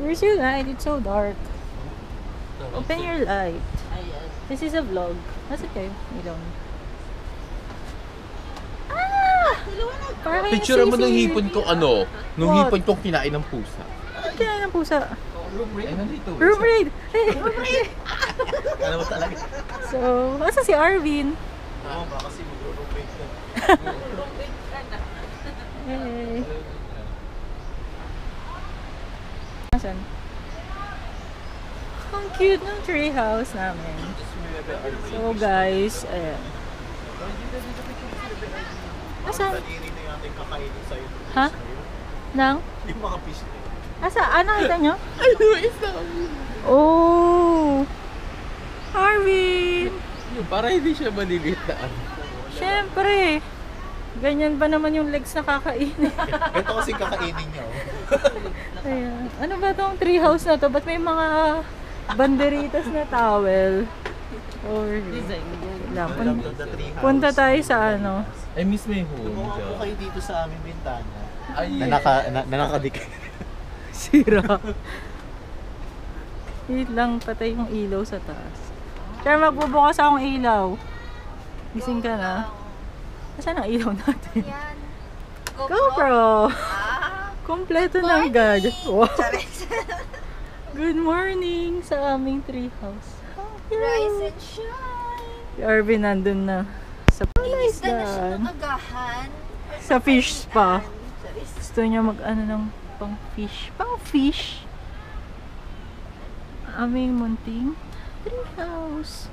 Where's your light? It's so dark. Open your light. This is a vlog. That's okay. We don't. Parang Picture mo ng hipon ko ano? Nung What? hipon kong kinain ng pusa. Ano kinain ng pusa? Ay, nandito. Room raid! Room raid! Alam mo talaga. So, asa si Arvin? Oo, baka kasi mag-room raid ka. Hey. Asan? Ang cute ng treehouse namin. So guys, ayan. Asan? Ha? Nang? Yung mga fish. Asa? Ah, nakita nyo? Ano, isa. Oh! Arvin! Para hindi siya maliliit na ano. Siyempre! Ganyan ba naman yung legs na kakainin? Ito kasi kakainin niya. Ayan. Ano ba tong treehouse na to? Ba't may mga banderitas na towel? Or punta tayo sa ano? I miss my home. Ako kayo dito sa aming bintana. Ay, Na nakadikit. Sira. Wait lang, patay yung ilaw sa taas. Kaya magbubukas akong ilaw. Gising ka na. Nasaan ang ilaw natin? Yan. GoPro! Kompleto ng gadget. Wow. Charis. Good morning sa aming treehouse. Rise and shine. Si Arvin nandun na sa Inis na siya palaisdan. ng agahan. Sa fish spa. Charis. Gusto niya mag-ano ng pang-fish. Pang-fish. Aming munting treehouse.